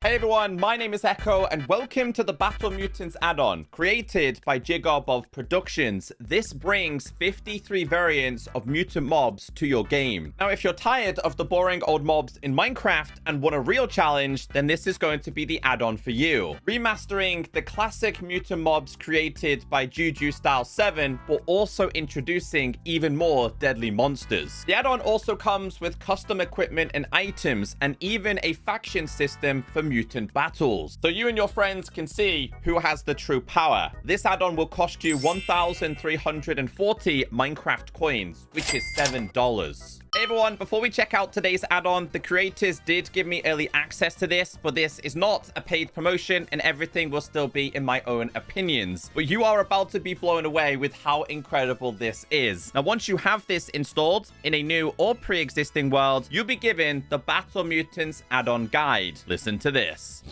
Hey everyone, my name is Echo and welcome to the Battle Mutants add-on created by Jigobov Productions. This brings 53 variants of mutant mobs to your game. Now, if you're tired of the boring old mobs in Minecraft and want a real challenge, then this is going to be the add-on for you. Remastering the classic mutant mobs created by Juju Style 7, but also introducing even more deadly monsters. The add-on also comes with custom equipment and items, and even a faction system for mutant battles, so you and your friends can see who has the true power. This add-on will cost you 1,340 Minecraft coins, which is $7. Hey everyone, before we check out today's add-on, the creators did give me early access to this, but this is not a paid promotion and everything will still be in my own opinions. But you are about to be blown away with how incredible this is. Now, once you have this installed in a new or pre-existing world, you'll be given the Battle Mutants add-on guide. Listen to this.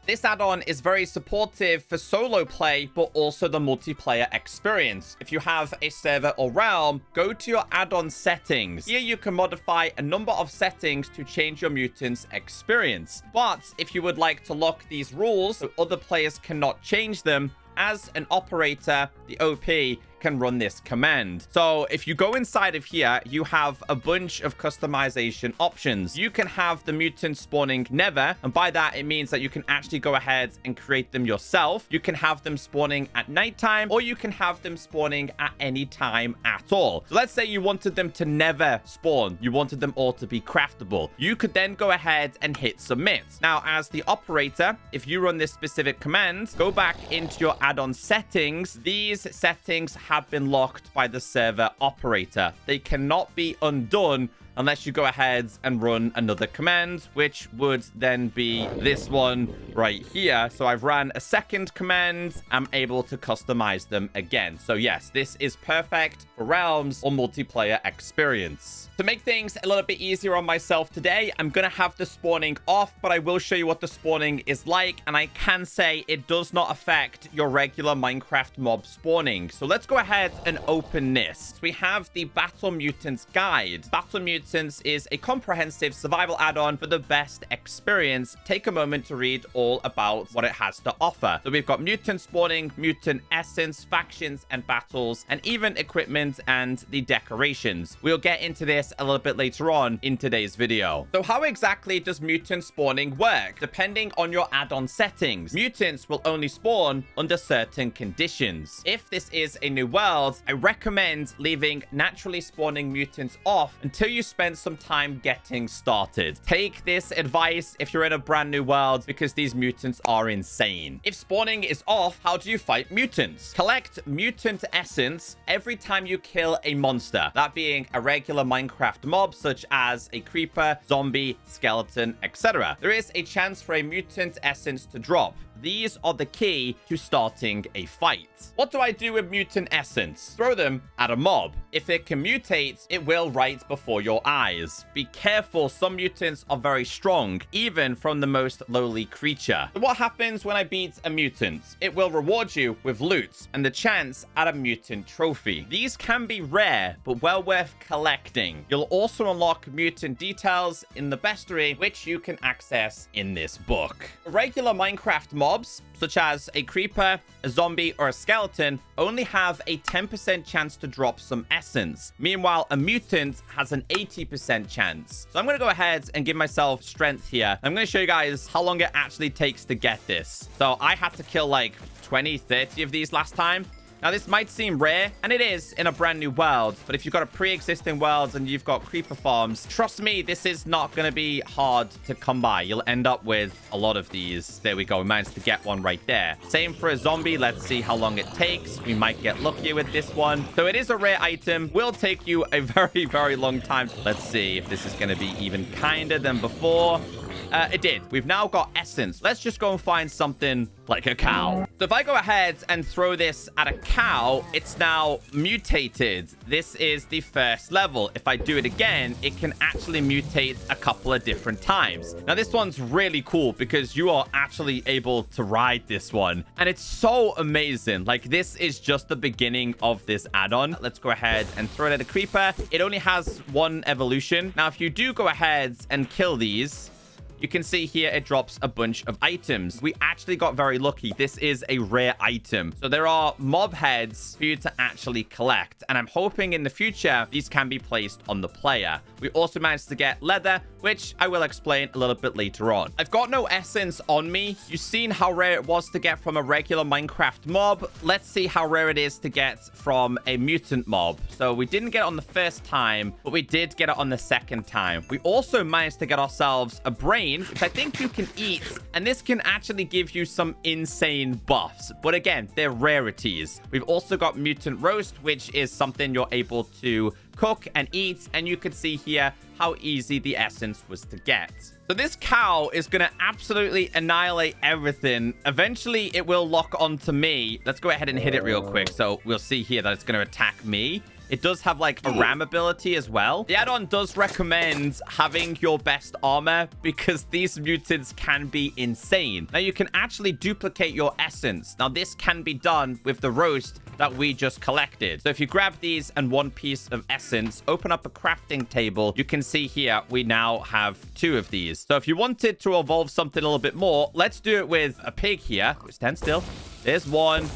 This add-on is very supportive for solo play, but also the multiplayer experience. If you have a server or realm, go to your add-on settings. Here you can modify a number of settings to change your mutants experience. But if you would like to lock these rules so other players cannot change them, as an operator, the OP can run this command. So if you go inside of here, you have a bunch of customization options. You can have the mutants spawning never, and by that it means that you can actually go ahead and create them yourself. You can have them spawning at nighttime, or you can have them spawning at any time at all. So let's say you wanted them to never spawn. You wanted them all to be craftable. You could then go ahead and hit submit. Now, as the operator, if you run this specific command, go back into your add-on settings. These settings have been locked by the server operator. They cannot be undone unless you go ahead and run another command, which would then be this one right here. So I've ran a second command. I'm able to customize them again. So yes, this is perfect for realms or multiplayer experience. To make things a little bit easier on myself today, I'm going to have the spawning off, but I will show you what the spawning is like. And I can say it does not affect your regular Minecraft mob spawning. So let's go ahead and open this. We have the Battle Mutants guide. Battle Mutants is a comprehensive survival add-on for the best experience. Take a moment to read all about what it has to offer. So we've got mutant spawning, mutant essence, factions and battles, and even equipment and the decorations. We'll get into this a little bit later on in today's video. So how exactly does mutant spawning work? Depending on your add-on settings, mutants will only spawn under certain conditions. If this is a new world, I recommend leaving naturally spawning mutants off until you spend some time getting started. Take this advice if you're in a brand new world, because these mutants are insane. If spawning is off, how do you fight mutants? Collect mutant essence every time you kill a monster, that being a regular Minecraft mob such as a creeper, zombie, skeleton, etc. There is a chance for a mutant essence to drop. These are the key to starting a fight. What do I do with mutant essence? Throw them at a mob. If it can mutate, it will right before your eyes. Be careful, some mutants are very strong, even from the most lowly creature. So what happens when I beat a mutant? It will reward you with loot and the chance at a mutant trophy. These can be rare, but well worth collecting. You'll also unlock mutant details in the bestiary, which you can access in this book. Regular Minecraft mobs, such as a creeper, a zombie, or a skeleton, only have a 10% chance to drop some essence. Meanwhile, a mutant has an 80% chance. So I'm going to go ahead and give myself strength here. I'm going to show you guys how long it actually takes to get this. So I had to kill like 20, 30 of these last time. Now, this might seem rare, and it is in a brand new world, but if you've got a pre-existing world and you've got creeper farms, trust me, this is not going to be hard to come by. You'll end up with a lot of these. There we go. We managed to get one right there. Same for a zombie. Let's see how long it takes. We might get luckier with this one. So it is a rare item. Will take you a very, very long time. Let's see if this is going to be even kinder than before. It did. We've now got essence. Let's just go and find something like a cow. So if I go ahead and throw this at a cow, it's now mutated. This is the first level. If I do it again, it can actually mutate a couple of different times. Now, this one's really cool because you are actually able to ride this one. And it's so amazing. Like, this is just the beginning of this add-on. Let's go ahead and throw it at a creeper. It only has one evolution. Now, if you do go ahead and kill these, you can see here it drops a bunch of items. We actually got very lucky. This is a rare item. So there are mob heads for you to actually collect. And I'm hoping in the future, these can be placed on the player. We also managed to get leather, which I will explain a little bit later on. I've got no essence on me. You've seen how rare it was to get from a regular Minecraft mob. Let's see how rare it is to get from a mutant mob. So we didn't get it on the first time, but we did get it on the second time. We also managed to get ourselves a brain, which I think you can eat. And this can actually give you some insane buffs. But again, they're rarities. We've also got mutant roast, which is something you're able to cook and eat, and you can see here how easy the essence was to get. So this cow is going to absolutely annihilate everything. Eventually, it will lock onto me. Let's go ahead and hit it real quick. So we'll see here that it's going to attack me. It does have like a ram ability as well. The add-on does recommend having your best armor because these mutants can be insane. Now you can actually duplicate your essence. Now this can be done with the roast that we just collected. So if you grab these and one piece of essence, open up a crafting table, you can see here we now have 2 of these. So if you wanted to evolve something a little bit more, let's do it with a pig here. Stand still. There's 1.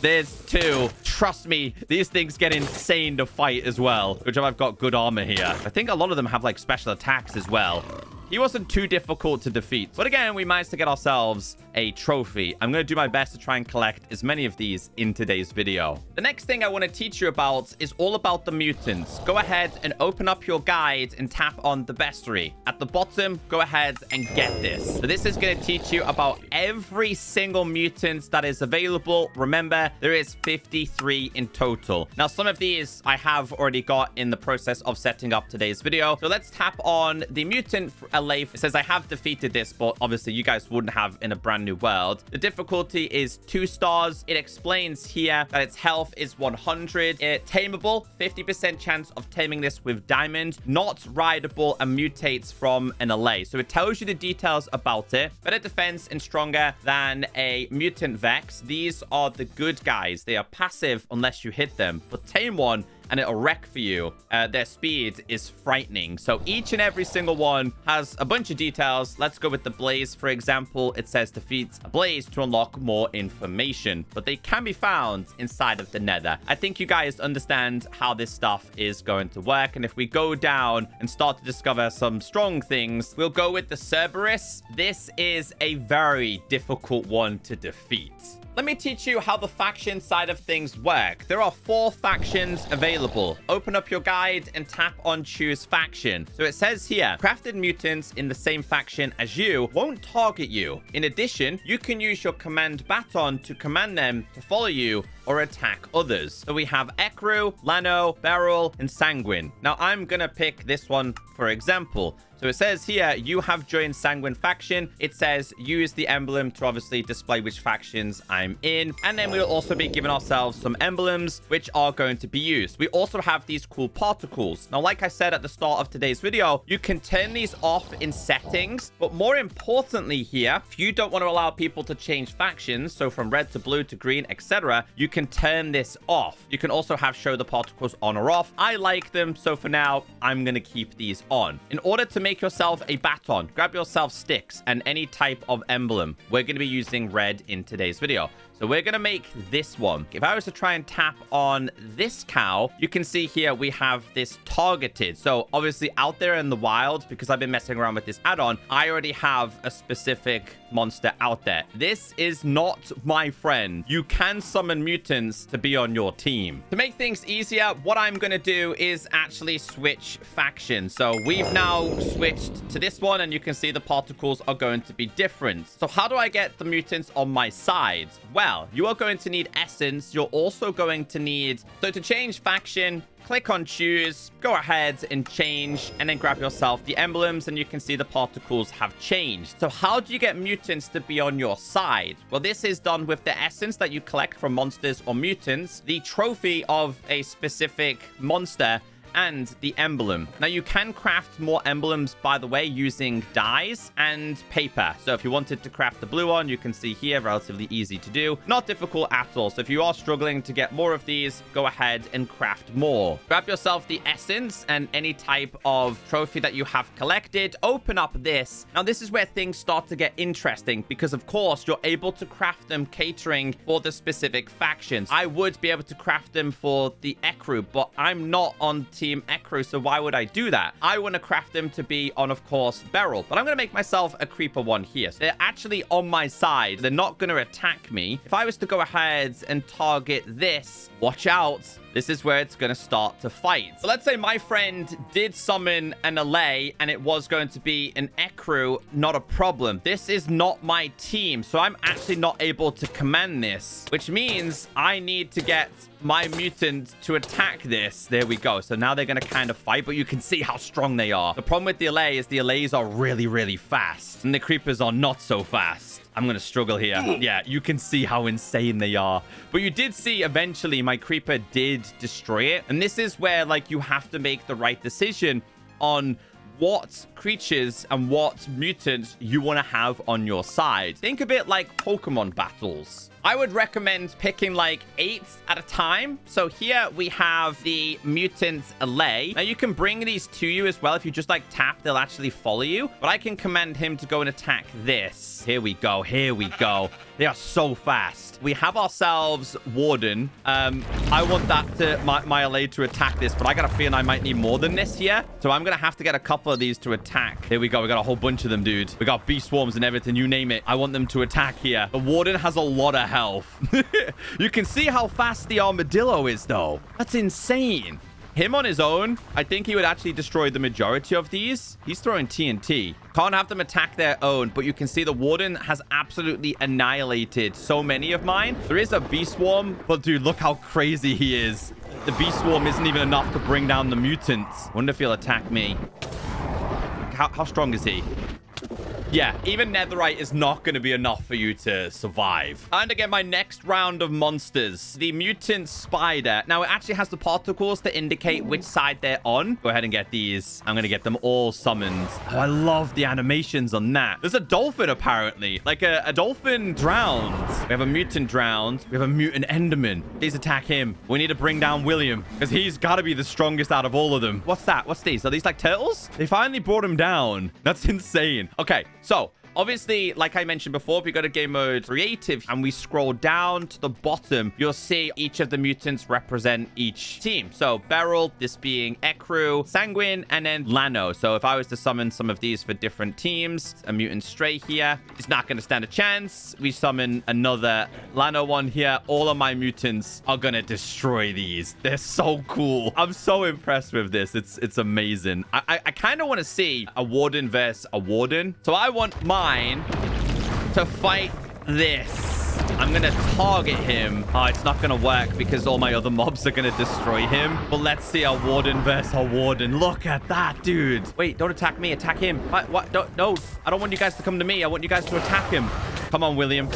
There's 2. Trust me, these things get insane to fight as well. Good job I've got good armor here. I think a lot of them have like special attacks as well. He wasn't too difficult to defeat. But again, we managed to get ourselves a trophy. I'm going to do my best to try and collect as many of these in today's video. The next thing I want to teach you about is all about the mutants. Go ahead and open up your guide and tap on the bestiary. At the bottom, go ahead and get this. So this is going to teach you about every single mutant that is available. Remember, there is 53 in total. Now, some of these I have already got in the process of setting up today's video. So let's tap on the mutant Leif. It says I have defeated this, but obviously you guys wouldn't have in a brand new world. The difficulty is 2 stars. It explains here that its health is 100. Tameable, 50% chance of taming this with diamond. Not rideable and mutates from an allay. So it tells you the details about it. Better defense and stronger than a mutant Vex. These are the good guys. They are passive unless you hit them. But tame one and it'll wreck for you. Their speed is frightening. So each and every single one has a bunch of details. Let's go with the blaze. For example, it says defeat a blaze to unlock more information, but they can be found inside of the nether. I think you guys understand how this stuff is going to work. And if we go down and start to discover some strong things, we'll go with the Cerberus. This is a very difficult one to defeat. Let me teach you how the faction side of things work. There are 4 factions available. Open up your guide and tap on choose faction. So it says here, crafted mutants in the same faction as you won't target you. In addition, you can use your command baton to command them to follow you or attack others. So we have Ekru, Lano, Beryl, and Sanguine. Now I'm gonna pick this one for example. So it says here, you have joined Sanguine faction. It says use the emblem to obviously display which factions I'm in. And then we'll also be giving ourselves some emblems, which are going to be used. We also have these cool particles. Now, like I said at the start of today's video, you can turn these off in settings. But more importantly here, if you don't want to allow people to change factions, so from red to blue to green, etc., you can turn this off. You can also have show the particles on or off. I like them, so for now, I'm going to keep these on. In order to make yourself a baton, grab yourself sticks and any type of emblem. We're going to be using red in today's video. So we're going to make this one. If I was to try and tap on this cow, you can see here we have this targeted. So obviously out there in the wild, because I've been messing around with this add-on, I already have a specific monster out there. This is not my friend. You can summon mutants to be on your team. To make things easier, what I'm going to do is actually switch factions. So we've now switched to this one, and you can see the particles are going to be different. So how do I get the mutants on my side? Well, you are going to need essence. You're also going to need... So to change faction, click on choose, go ahead and change, and then grab yourself the emblems, and you can see the particles have changed. So how do you get mutants to be on your side? Well, this is done with the essence that you collect from monsters or mutants, the trophy of a specific monster, and the emblem. Now, you can craft more emblems, by the way, using dyes and paper. So if you wanted to craft the blue one, you can see here, relatively easy to do. Not difficult at all. So if you are struggling to get more of these, go ahead and craft more. Grab yourself the essence and any type of trophy that you have collected. Open up this. Now, this is where things start to get interesting because, of course, you're able to craft them catering for the specific factions. I would be able to craft them for the Ekru, but I'm not on Team Ekru, so why would I do that? I want to craft them to be on, of course, Beryl, but I'm going to make myself a creeper one here. So they're actually on my side. They're not going to attack me. If I was to go ahead and target this, watch out. This is where it's going to start to fight. So let's say my friend did summon an Allay and it was going to be an Ekru, not a problem. This is not my team, so I'm actually not able to command this, which means I need to get my mutant to attack this. There we go. So now they're going to kind of fight, but you can see how strong they are. The problem with the Allay is the Allays are really, really fast, and the creepers are not so fast. I'm going to struggle here. Yeah, you can see how insane they are. But you did see eventually my creeper did destroy it. And this is where, like, you have to make the right decision on what creatures and what mutants you want to have on your side. Think of it like Pokemon battles. I would recommend picking like 8 at a time. So here we have the Mutant Allay. Now you can bring these to you as well. If you just like tap, they'll actually follow you. But I can command him to go and attack this. Here we go. Here we go. They are so fast. We have ourselves Warden. I want that to my Allay to attack this, but I got a feeling I might need more than this here. So I'm going to have to get a couple of these to attack. Here we go. We got a whole bunch of them, dude. We got bee swarms and everything. You name it. I want them to attack here. The Warden has a lot of health. You can see how fast the armadillo is, though. That's insane. Him on his own, I think he would actually destroy the majority of these. He's throwing TNT. Can't have them attack their own, but you can see the Warden has absolutely annihilated so many of mine. There is a bee swarm, but dude, look how crazy he is. The bee swarm isn't even enough to bring down the mutants. Wonder if he'll attack me. How strong is he? Yeah, even netherite is not going to be enough for you to survive. And to get my next round of monsters, the mutant spider. Now, it actually has the particles to indicate which side they're on. Go ahead and get these. I'm going to get them all summoned. Oh, I love the animations on that. There's a dolphin, apparently. Like a dolphin drowned. We have a mutant drowned. We have a mutant enderman. Please attack him. We need to bring down William because he's got to be the strongest out of all of them. What's that? What's these? Are these like turtles? They finally brought him down. That's insane. Okay. So, obviously, like I mentioned before, if you go to game mode creative and we scroll down to the bottom, you'll see each of the mutants represent each team. So Beryl, this being Ekru, Sanguine, and then Lano. So if I was to summon some of these for different teams, a mutant stray here, it's not going to stand a chance. We summon another Lano one here. All of my mutants are going to destroy these. They're so cool. I'm so impressed with this. It's amazing. I kind of want to see a Warden versus a Warden. So I want mine to fight this. I'm going to target him. Oh, it's not going to work because all my other mobs are going to destroy him. But let's see a Warden versus a Warden. Look at that, dude. Wait, don't attack me. Attack him. What? No, I don't want you guys to come to me. I want you guys to attack him. Come on, William.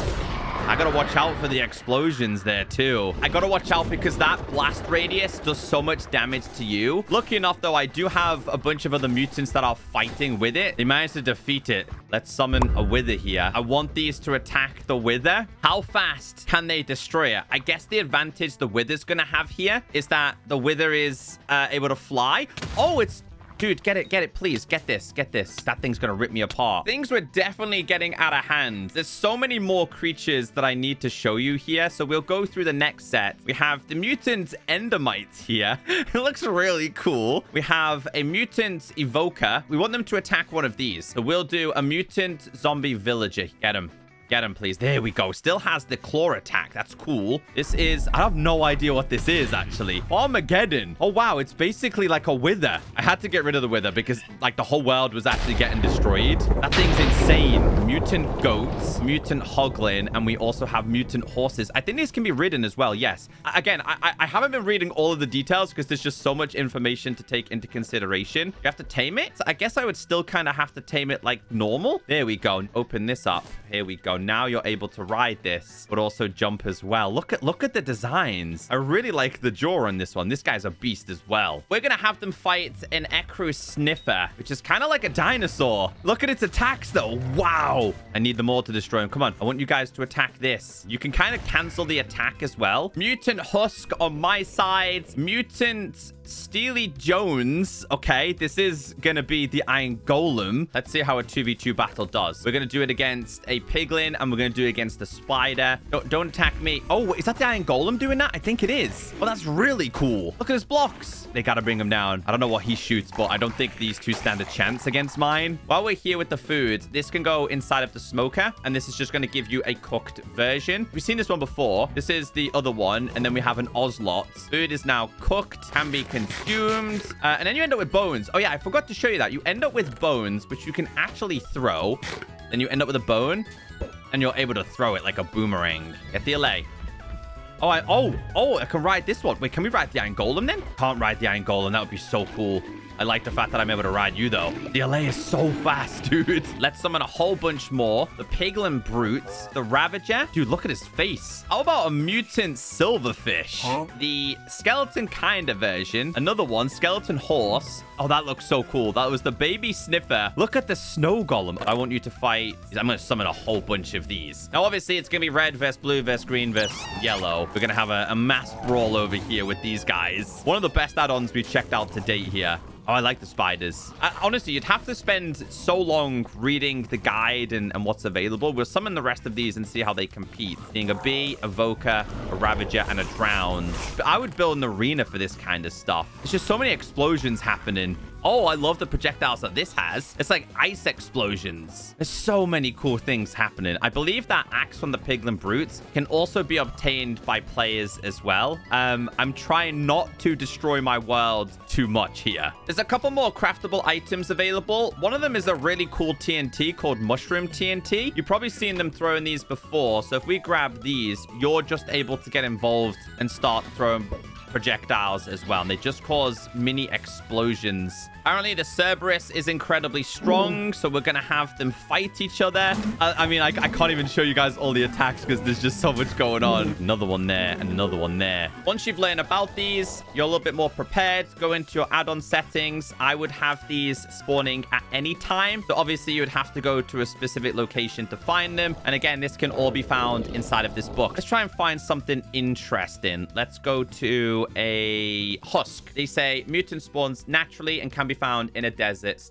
I gotta watch out for the explosions there too. I gotta watch out because that blast radius does so much damage to you. Lucky enough though, I do have a bunch of other mutants that are fighting with it. They managed to defeat it. Let's summon a wither here. I want these to attack the wither. How fast can they destroy it? I guess the advantage the wither's gonna have here is that the wither is able to fly. Oh, it's... Dude, get it, please. Get this. That thing's gonna rip me apart. Things were definitely getting out of hand. There's so many more creatures that I need to show you here, so we'll go through the next set. We have the mutant endermite here. It looks really cool. We have a mutant evoker. We want them to attack one of these. So we'll do a mutant zombie villager. Get him. Get him, please. There we go. Still has the claw attack. That's cool. This is... I have no idea what this is, actually. Armageddon. Oh, wow. It's basically like a wither. I had to get rid of the wither because, like, the whole world was actually getting destroyed. That thing's insane. mutant goats, mutant hoglin, and we also have mutant horses. I think these can be ridden as well. Yes. Again, I haven't been reading all of the details because there's just so much information to take into consideration. You have to tame it. I guess I would still kind of have to tame it like normal. There we go. Open this up. Here we go. Now you're able to ride this, but also jump as well. Look at the designs. I really like the jaw on this one. This guy's a beast as well. We're gonna have them fight an Ecru Sniffer, which is kind of like a dinosaur. Look at its attacks though. Wow. I need them all to destroy him. Come on. I want you guys to attack this. You can kind of cancel the attack as well. Mutant Husk on my side. Mutant Steely Jones. Okay, this is gonna be the Iron Golem. Let's see how a 2v2 battle does. We're gonna do it against a piglin, and we're gonna do it against a spider. Don't attack me. Oh, is that the Iron Golem doing that? I think it is. Oh, that's really cool. Look at his blocks. They gotta bring him down. I don't know what he shoots, but I don't think these two stand a chance against mine. While we're here with the food, this can go inside of the smoker, and this is just gonna give you a cooked version. We've seen this one before. This is the other one, and then we have an Ocelot. Food is now cooked, can be consumed, and then you end up with bones. Oh yeah, I forgot to show you that. You end up with bones, which you can actually throw. Then you end up with a bone, and you're able to throw it like a boomerang. Get the LA. Oh, I can ride this one. Wait, can we ride the Iron Golem then? Can't ride the Iron Golem. That would be so cool. I like the fact that I'm able to ride you, though. The LA is so fast, dude. Let's summon a whole bunch more. The Piglin Brutes. The Ravager. Dude, look at his face. How about a Mutant Silverfish? Huh? The Skeleton Kinda version. Another one, Skeleton Horse. Oh, that looks so cool. That was the Baby Sniffer. Look at the Snow Golem. I want you to fight. I'm going to summon a whole bunch of these. Now, obviously, it's going to be red versus blue versus green versus yellow. We're going to have a mass brawl over here with these guys. One of the best add-ons we've checked out to date here. Oh, I like the spiders. Honestly, you'd have to spend so long reading the guide and what's available. We'll summon the rest of these and see how they compete. Being a bee, a Voker, a Ravager, and a Drowned. But I would build an arena for this kind of stuff. There's just so many explosions happening. Oh, I love the projectiles that this has. It's like ice explosions. There's so many cool things happening. I believe that axe from the Piglin Brutes can also be obtained by players as well. I'm trying not to destroy my world too much here. There's a couple more craftable items available. One of them is a really cool TNT called Mushroom TNT. You've probably seen them throwing these before. So if we grab these, you're just able to get involved and start throwing projectiles as well, and they just cause mini explosions. Apparently the Cerberus is incredibly strong, so we're gonna have them fight each other. I mean, I can't even show you guys all the attacks because there's just so much going on. Another one there and another one there. Once you've learned about these, you're a little bit more prepared. Go into your add-on settings. I would have these spawning at any time, so obviously you would have to go to a specific location to find them, and again, this can all be found inside of this book. Let's try and find something interesting. Let's go to a husk. They say mutant spawns naturally and can be found in a desert /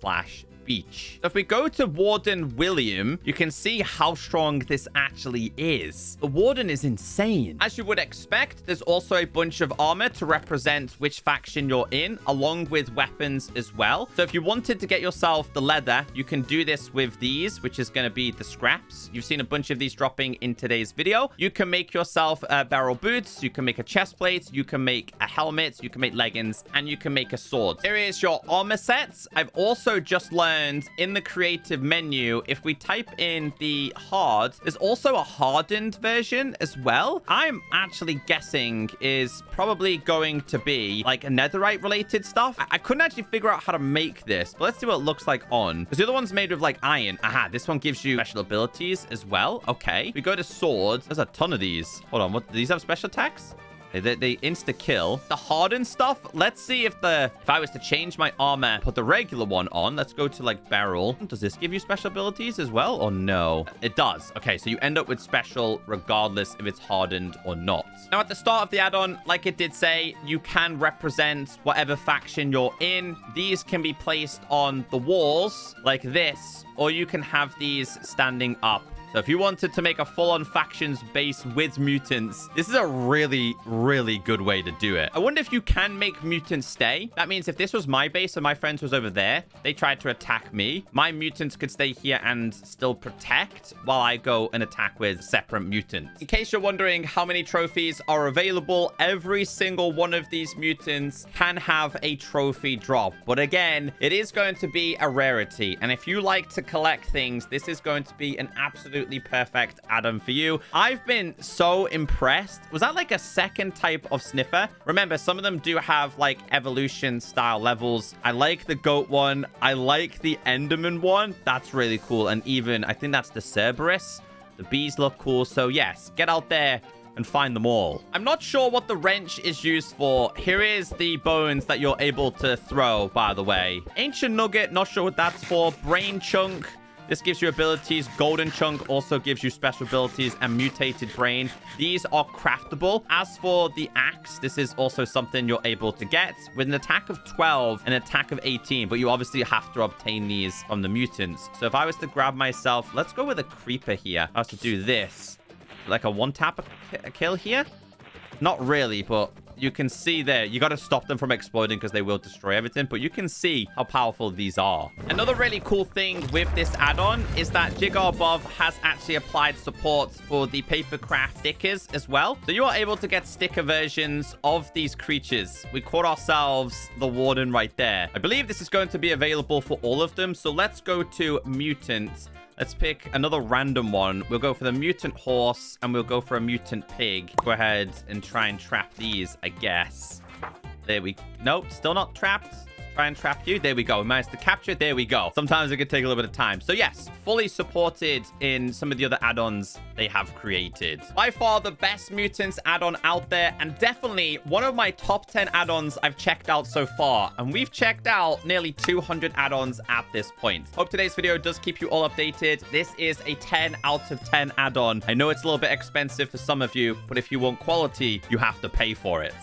beach. So if we go to Warden William, you can see how strong this actually is. The Warden is insane. As you would expect, there's also a bunch of armor to represent which faction you're in, along with weapons as well. So if you wanted to get yourself the leather, you can do this with these, which is going to be the scraps. You've seen a bunch of these dropping in today's video. You can make yourself barrel boots, you can make a chest plate, you can make a helmet, you can make leggings, and you can make a sword. Here is your armor sets. I've also just learned in the creative menu, if we type in the hard, there's also a hardened version as well. I'm actually guessing is probably going to be like a netherite related stuff. I couldn't actually figure out how to make this, but let's see what it looks like on, because the other one's made with like iron. Aha, this one gives you special abilities as well. Okay, we go to swords. There's a ton of these. Hold on, what do these have? Special attacks? They insta-kill. The hardened stuff, let's see if I was to change my armor, put the regular one on. Let's go to, like, barrel. Does this give you special abilities as well, or no? It does. Okay, so you end up with special regardless if it's hardened or not. Now, at the start of the add-on, like it did say, you can represent whatever faction you're in. These can be placed on the walls, like this, or you can have these standing up. So if you wanted to make a full-on factions base with mutants, this is a really, really good way to do it. I wonder if you can make mutants stay. That means if this was my base and my friends was over there, they tried to attack me, my mutants could stay here and still protect while I go and attack with separate mutants. In case you're wondering how many trophies are available, every single one of these mutants can have a trophy drop. But again, it is going to be a rarity. And if you like to collect things, this is going to be an absolutely perfect add-on for you. I've been so impressed. Was that like a second type of sniffer? Remember, some of them do have like evolution style levels. I like the goat one. I like the Enderman one. That's really cool. And even, I think that's the Cerberus. The bees look cool. So yes, get out there and find them all. I'm not sure what the wrench is used for. Here is the bones that you're able to throw, by the way. Ancient nugget, not sure what that's for. Brain chunk. This gives you abilities. Golden chunk also gives you special abilities, and mutated brain. These are craftable. As for the axe, this is also something you're able to get with an attack of 12 and an attack of 18, but you obviously have to obtain these from the mutants. So if I was to grab myself, let's go with a creeper here. I was to do this. Like a one-tap kill here? Not really, but you can see there. You got to stop them from exploding because they will destroy everything. But you can see how powerful these are. Another really cool thing with this add-on is that Jigarbov has actually applied support for the papercraft stickers as well. So you are able to get sticker versions of these creatures. We caught ourselves the warden right there. I believe this is going to be available for all of them. So let's go to mutants. Let's pick another random one. We'll go for the mutant horse, and we'll go for a mutant pig. Go ahead and try and trap these, I guess. There we... Nope, still not trapped. Try and trap you. There we go. We managed to capture it. There we go. Sometimes it can take a little bit of time. So yes, fully supported in some of the other add-ons they have created. By far the best Mutants add-on out there, and definitely one of my top 10 add-ons I've checked out so far. And we've checked out nearly 200 add-ons at this point. Hope today's video does keep you all updated. This is a 10 out of 10 add-on. I know it's a little bit expensive for some of you, but if you want quality, you have to pay for it.